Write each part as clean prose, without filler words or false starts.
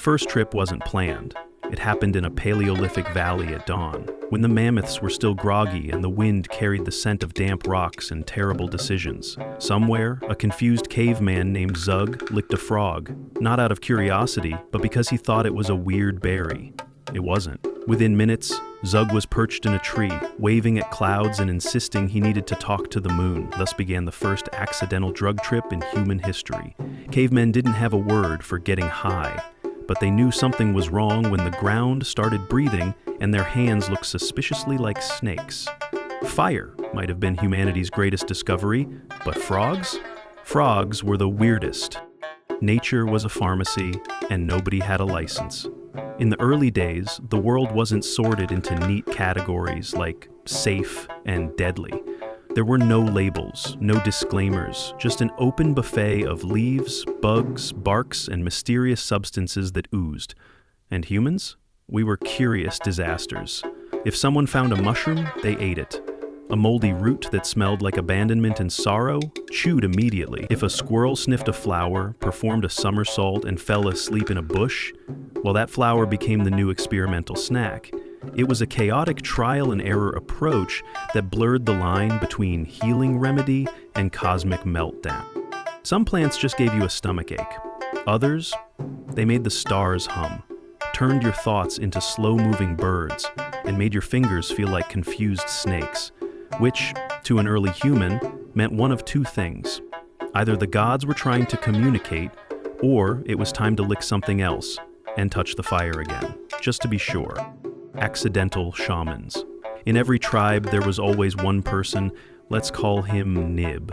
first trip wasn't planned. It happened in a paleolithic valley at dawn, when the mammoths were still groggy and the wind carried the scent of damp rocks and terrible decisions. Somewhere, a confused caveman named Zug licked a frog, not out of curiosity, but because he thought it was a weird berry. It wasn't. Within minutes, Zug was perched in a tree, waving at clouds and insisting he needed to talk to the moon. Thus began the first accidental drug trip in human history. Cavemen didn't have a word for getting high, but they knew something was wrong when the ground started breathing and their hands looked suspiciously like snakes. Fire might have been humanity's greatest discovery, but frogs? Frogs were the weirdest. Nature was a pharmacy, and nobody had a license. In the early days, the world wasn't sorted into neat categories like safe and deadly. There were no labels, no disclaimers, just an open buffet of leaves, bugs, barks, and mysterious substances that oozed. And humans? We were curious disasters. If someone found a mushroom, they ate it. A moldy root that smelled like abandonment and sorrow, chewed immediately. If a squirrel sniffed a flower, performed a somersault, and fell asleep in a bush, well, that flower became the new experimental snack. It was a chaotic trial and error approach that blurred the line between healing remedy and cosmic meltdown. Some plants just gave you a stomachache. Others, they made the stars hum, turned your thoughts into slow-moving birds, and made your fingers feel like confused snakes, which, to an early human, meant one of two things. Either the gods were trying to communicate, or it was time to lick something else and touch the fire again, just to be sure. Accidental shamans. In every tribe, there was always one person, let's call him Nib,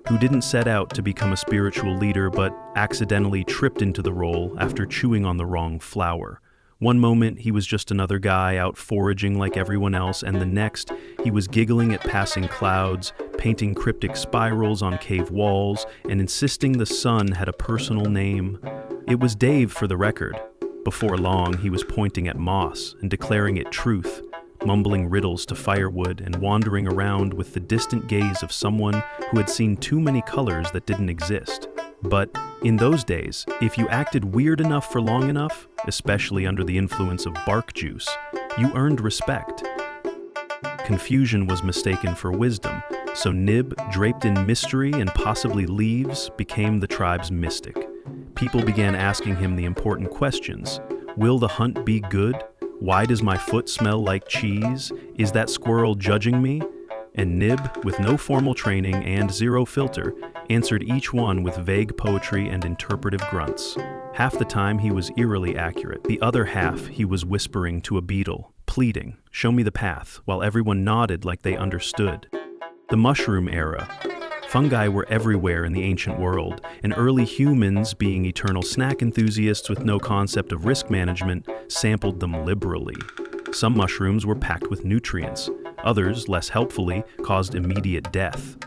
who didn't set out to become a spiritual leader but accidentally tripped into the role after chewing on the wrong flower. One moment, he was just another guy out foraging like everyone else, and the next, he was giggling at passing clouds, painting cryptic spirals on cave walls, and insisting the sun had a personal name. It was Dave, for the record. Before long, he was pointing at moss and declaring it truth, mumbling riddles to firewood and wandering around with the distant gaze of someone who had seen too many colors that didn't exist. But in those days, if you acted weird enough for long enough, especially under the influence of bark juice, you earned respect. Confusion was mistaken for wisdom, so Nib, draped in mystery and possibly leaves, became the tribe's mystic. People began asking him the important questions. Will the hunt be good? Why does my foot smell like cheese? Is that squirrel judging me? And Nib, with no formal training and zero filter, answered each one with vague poetry and interpretive grunts. Half the time he was eerily accurate. The other half he was whispering to a beetle, pleading, "Show me the path," while everyone nodded like they understood. The mushroom era. Fungi were everywhere in the ancient world, and early humans, being eternal snack enthusiasts with no concept of risk management, sampled them liberally. Some mushrooms were packed with nutrients. Others, less helpfully, caused immediate death.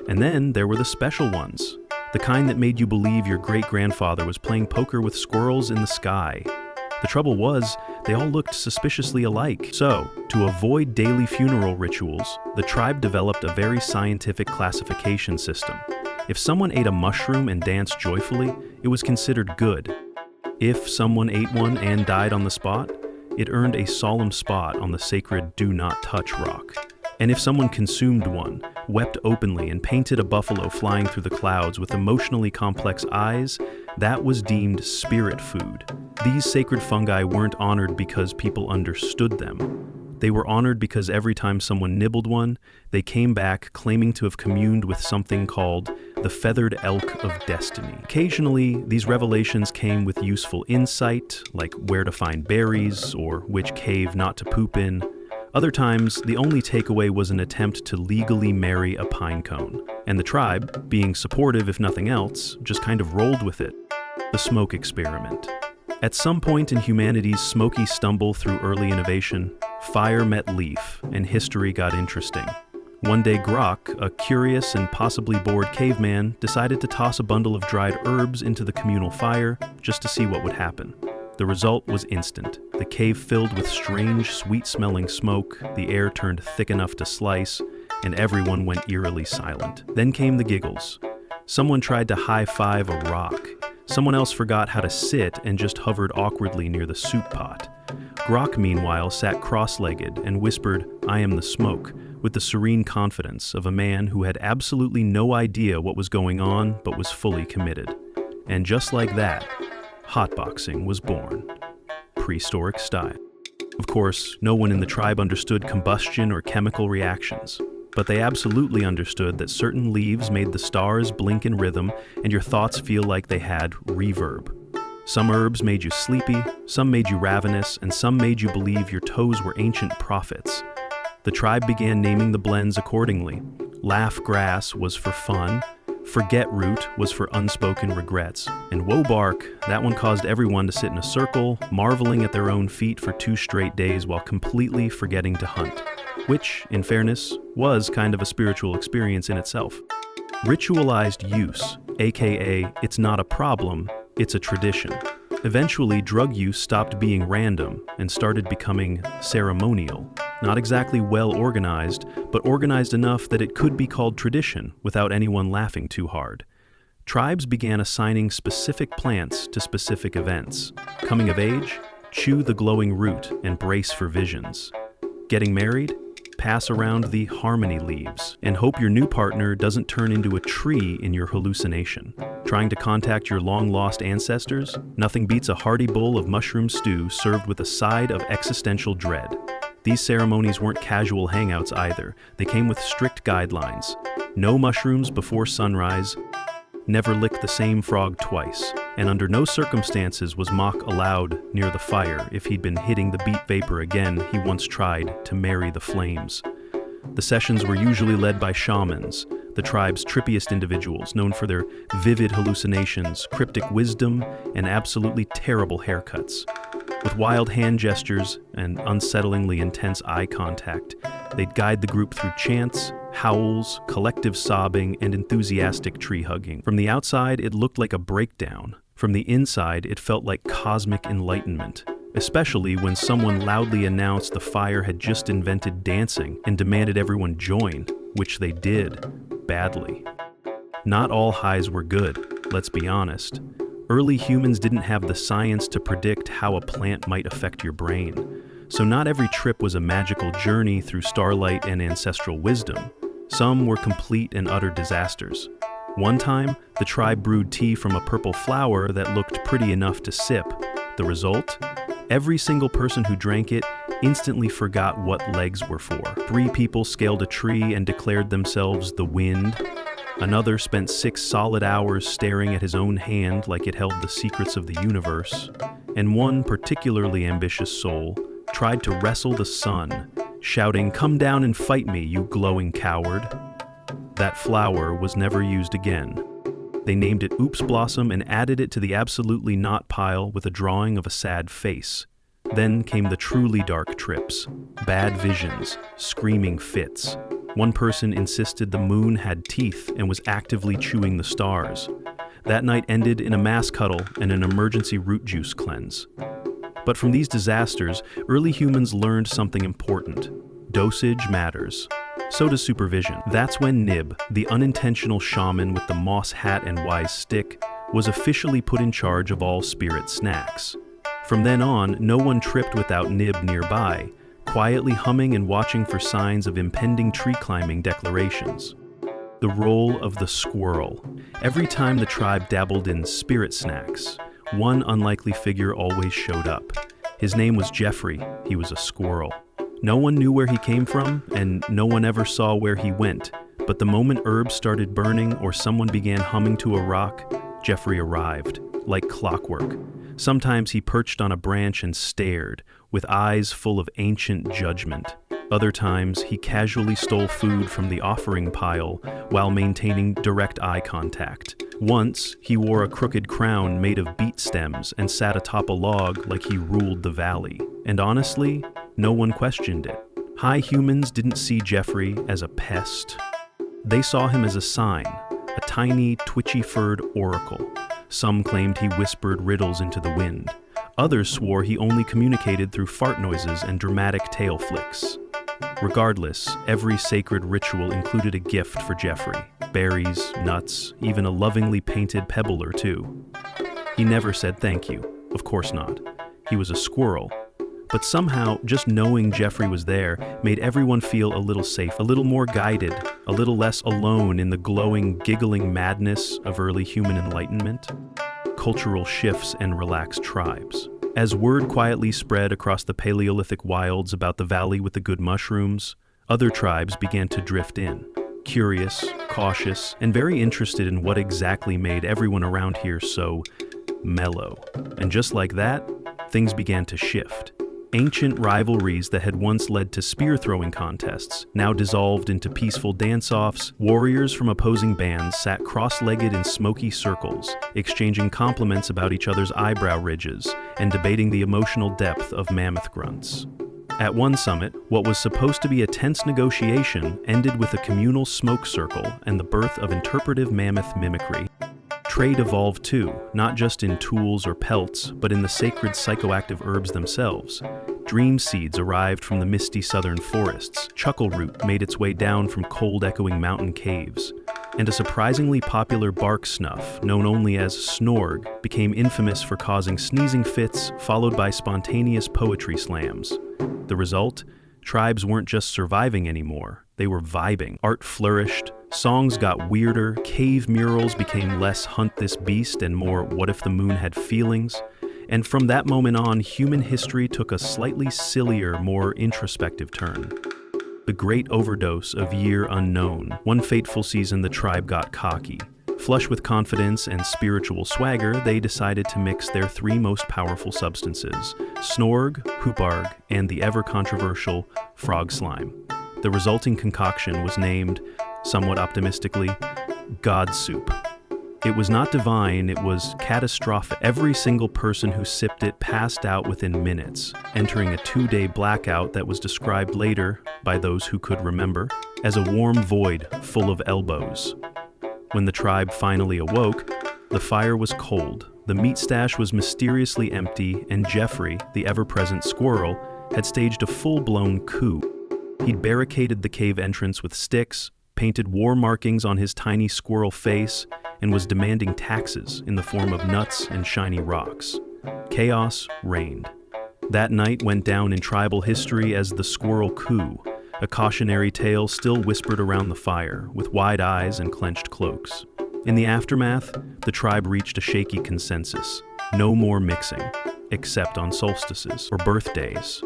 And then there were the special ones, the kind that made you believe your great-grandfather was playing poker with squirrels in the sky. The trouble was, they all looked suspiciously alike. So, to avoid daily funeral rituals, the tribe developed a very scientific classification system. If someone ate a mushroom and danced joyfully, it was considered good. If someone ate one and died on the spot, it earned a solemn spot on the sacred Do Not Touch rock. And if someone consumed one, wept openly, and painted a buffalo flying through the clouds with emotionally complex eyes, that was deemed spirit food. These sacred fungi weren't honored because people understood them. They were honored because every time someone nibbled one, they came back claiming to have communed with something called the feathered elk of destiny. Occasionally, these revelations came with useful insight, like where to find berries or which cave not to poop in. Other times, the only takeaway was an attempt to legally marry a pine cone. And the tribe, being supportive if nothing else, just kind of rolled with it. The smoke experiment. At some point in humanity's smoky stumble through early innovation, fire met leaf, and history got interesting. One day Grok, a curious and possibly bored caveman, decided to toss a bundle of dried herbs into the communal fire just to see what would happen. The result was instant. The cave filled with strange, sweet-smelling smoke, the air turned thick enough to slice, and everyone went eerily silent. Then came the giggles. Someone tried to high-five a rock. Someone else forgot how to sit and just hovered awkwardly near the soup pot. Grok, meanwhile, sat cross-legged and whispered, "I am the smoke," with the serene confidence of a man who had absolutely no idea what was going on but was fully committed. And just like that, hotboxing was born. Prehistoric style. Of course, no one in the tribe understood combustion or chemical reactions, but they absolutely understood that certain leaves made the stars blink in rhythm and your thoughts feel like they had reverb. Some herbs made you sleepy, some made you ravenous, and some made you believe your toes were ancient prophets. The tribe began naming the blends accordingly. Laugh grass was for fun, forget root was for unspoken regrets, and woe bark, that one caused everyone to sit in a circle, marveling at their own feet for 2 straight days while completely forgetting to hunt, which, in fairness, was kind of a spiritual experience in itself. Ritualized use, aka it's not a problem, it's a tradition. Eventually, drug use stopped being random and started becoming ceremonial. Not exactly well organized, but organized enough that it could be called tradition without anyone laughing too hard. Tribes began assigning specific plants to specific events. Coming of age, chew the glowing root and brace for visions. Getting married? Pass around the harmony leaves and hope your new partner doesn't turn into a tree in your hallucination. Trying to contact your long-lost ancestors? Nothing beats a hearty bowl of mushroom stew served with a side of existential dread. These ceremonies weren't casual hangouts either. They came with strict guidelines. No mushrooms before sunrise, never lick the same frog twice, and under no circumstances was Mock allowed near the fire if he'd been hitting the beet vapor again he once tried to marry the flames. The sessions were usually led by shamans, the tribe's trippiest individuals, known for their vivid hallucinations, cryptic wisdom, and absolutely terrible haircuts. With wild hand gestures and unsettlingly intense eye contact, they'd guide the group through chants, howls, collective sobbing, and enthusiastic tree hugging. From the outside, it looked like a breakdown. From the inside, it felt like cosmic enlightenment, especially when someone loudly announced the fire had just invented dancing and demanded everyone join, which they did, badly. Not all highs were good, let's be honest. Early humans didn't have the science to predict how a plant might affect your brain, so not every trip was a magical journey through starlight and ancestral wisdom. Some were complete and utter disasters. One time, the tribe brewed tea from a purple flower that looked pretty enough to sip. The result? Every single person who drank it instantly forgot what legs were for. 3 people scaled a tree and declared themselves the wind. Another spent 6 solid hours staring at his own hand like it held the secrets of the universe. And one particularly ambitious soul tried to wrestle the sun, shouting, "Come down and fight me, you glowing coward." That flower was never used again. They named it Oops Blossom and added it to the absolutely not pile with a drawing of a sad face. Then came the truly dark trips, bad visions, screaming fits. One person insisted the moon had teeth and was actively chewing the stars. That night ended in a mass cuddle and an emergency root juice cleanse. But from these disasters, early humans learned something important. Dosage matters. So does supervision. That's when Nib, the unintentional shaman with the moss hat and wise stick, was officially put in charge of all spirit snacks. From then on, no one tripped without Nib nearby, quietly humming and watching for signs of impending tree climbing declarations. The role of the squirrel. Every time the tribe dabbled in spirit snacks, one unlikely figure always showed up. His name was Jeffrey. He was a squirrel. No one knew where he came from, and no one ever saw where he went. But the moment herbs started burning or someone began humming to a rock, Jeffrey arrived, like clockwork. Sometimes he perched on a branch and stared, with eyes full of ancient judgment. Other times, he casually stole food from the offering pile while maintaining direct eye contact. Once, he wore a crooked crown made of beet stems and sat atop a log like he ruled the valley. And honestly, no one questioned it. High humans didn't see Jeffrey as a pest. They saw him as a sign, a tiny, twitchy-furred oracle. Some claimed he whispered riddles into the wind. Others swore he only communicated through fart noises and dramatic tail flicks. Regardless, every sacred ritual included a gift for Jeffrey. Berries, nuts, even a lovingly painted pebble or two. He never said thank you. Of course not. He was a squirrel. But somehow, just knowing Jeffrey was there made everyone feel a little safe, a little more guided, a little less alone in the glowing, giggling madness of early human enlightenment, cultural shifts, and relaxed tribes. As word quietly spread across the Paleolithic wilds about the valley with the good mushrooms, other tribes began to drift in, curious, cautious, and very interested in what exactly made everyone around here so mellow. And just like that, things began to shift. Ancient rivalries that had once led to spear-throwing contests now dissolved into peaceful dance-offs. Warriors from opposing bands sat cross-legged in smoky circles, exchanging compliments about each other's eyebrow ridges and debating the emotional depth of mammoth grunts. At one summit, what was supposed to be a tense negotiation ended with a communal smoke circle and the birth of interpretive mammoth mimicry. Trade evolved too, not just in tools or pelts, but in the sacred psychoactive herbs themselves. Dream seeds arrived from the misty southern forests, chuckleroot made its way down from cold echoing mountain caves, and a surprisingly popular bark snuff, known only as Snorg, became infamous for causing sneezing fits followed by spontaneous poetry slams. The result? Tribes weren't just surviving anymore, they were vibing. Art flourished, songs got weirder, cave murals became less hunt this beast and more what if the moon had feelings. And from that moment on, human history took a slightly sillier, more introspective turn. The great overdose of year unknown. One fateful season, the tribe got cocky. Flush with confidence and spiritual swagger, they decided to mix their three most powerful substances, Snorg, Hooparg, and the ever-controversial frog slime. The resulting concoction was named, somewhat optimistically, God Soup. It was not divine, it was catastrophic. Every single person who sipped it passed out within minutes, entering a 2-day blackout that was described later, by those who could remember, as a warm void full of elbows. When the tribe finally awoke, the fire was cold, the meat stash was mysteriously empty, and Jeffrey, the ever-present squirrel, had staged a full-blown coup. He'd barricaded the cave entrance with sticks, painted war markings on his tiny squirrel face, and was demanding taxes in the form of nuts and shiny rocks. Chaos reigned. That night went down in tribal history as the squirrel coup, a cautionary tale still whispered around the fire, with wide eyes and clenched cloaks. In the aftermath, the tribe reached a shaky consensus. No more mixing, except on solstices or birthdays,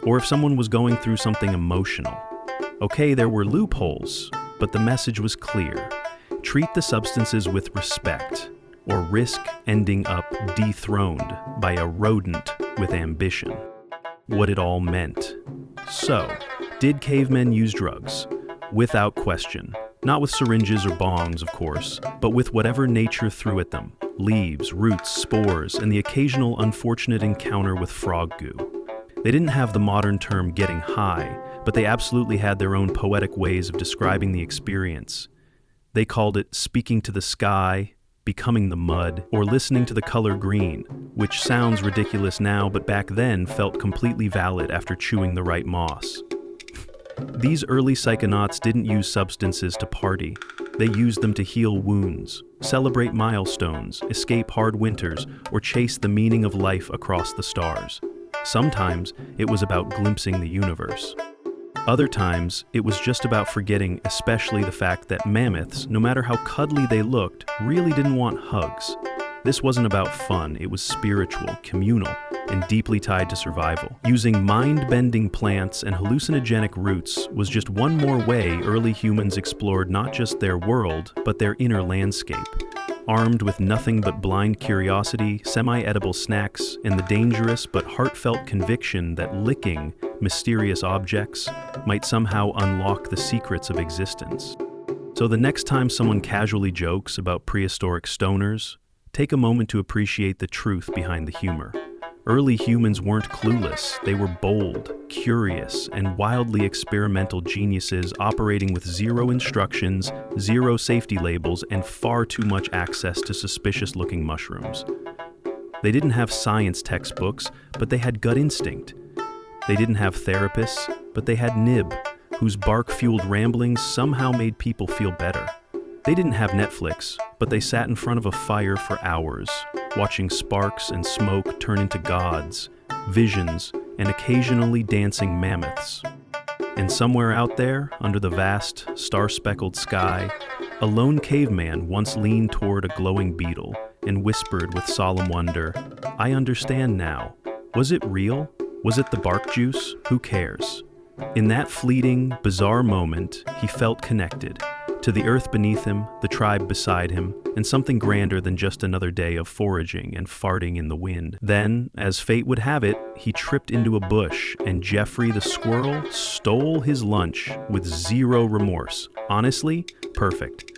or if someone was going through something emotional. Okay, there were loopholes, but the message was clear. Treat the substances with respect, or risk ending up dethroned by a rodent with ambition. What it all meant. So, did cavemen use drugs? Without question. Not with syringes or bongs, of course, but with whatever nature threw at them. Leaves, roots, spores, and the occasional unfortunate encounter with frog goo. They didn't have the modern term getting high, but they absolutely had their own poetic ways of describing the experience. They called it speaking to the sky, becoming the mud, or listening to the color green, which sounds ridiculous now, but back then felt completely valid after chewing the right moss. These early psychonauts didn't use substances to party. They used them to heal wounds, celebrate milestones, escape hard winters, or chase the meaning of life across the stars. Sometimes it was about glimpsing the universe. Other times, it was just about forgetting, especially the fact that mammoths, no matter how cuddly they looked, really didn't want hugs. This wasn't about fun, it was spiritual, communal, and deeply tied to survival. Using mind-bending plants and hallucinogenic roots was just one more way early humans explored not just their world, but their inner landscape. Armed with nothing but blind curiosity, semi-edible snacks, and the dangerous but heartfelt conviction that licking mysterious objects might somehow unlock the secrets of existence. So the next time someone casually jokes about prehistoric stoners, take a moment to appreciate the truth behind the humor. Early humans weren't clueless, they were bold, curious, and wildly experimental geniuses operating with zero instructions, zero safety labels, and far too much access to suspicious-looking mushrooms. They didn't have science textbooks, but they had gut instinct. They didn't have therapists, but they had Nib, whose bark-fueled ramblings somehow made people feel better. They didn't have Netflix, but they sat in front of a fire for hours, watching sparks and smoke turn into gods, visions, and occasionally dancing mammoths. And somewhere out there, under the vast, star-speckled sky, a lone caveman once leaned toward a glowing beetle and whispered with solemn wonder, "I understand now. Was it real? Was it the bark juice? Who cares?" In that fleeting, bizarre moment, he felt connected to the earth beneath him, the tribe beside him, and something grander than just another day of foraging and farting in the wind. Then, as fate would have it, he tripped into a bush, and Jeffrey the squirrel stole his lunch with zero remorse. Honestly, perfect.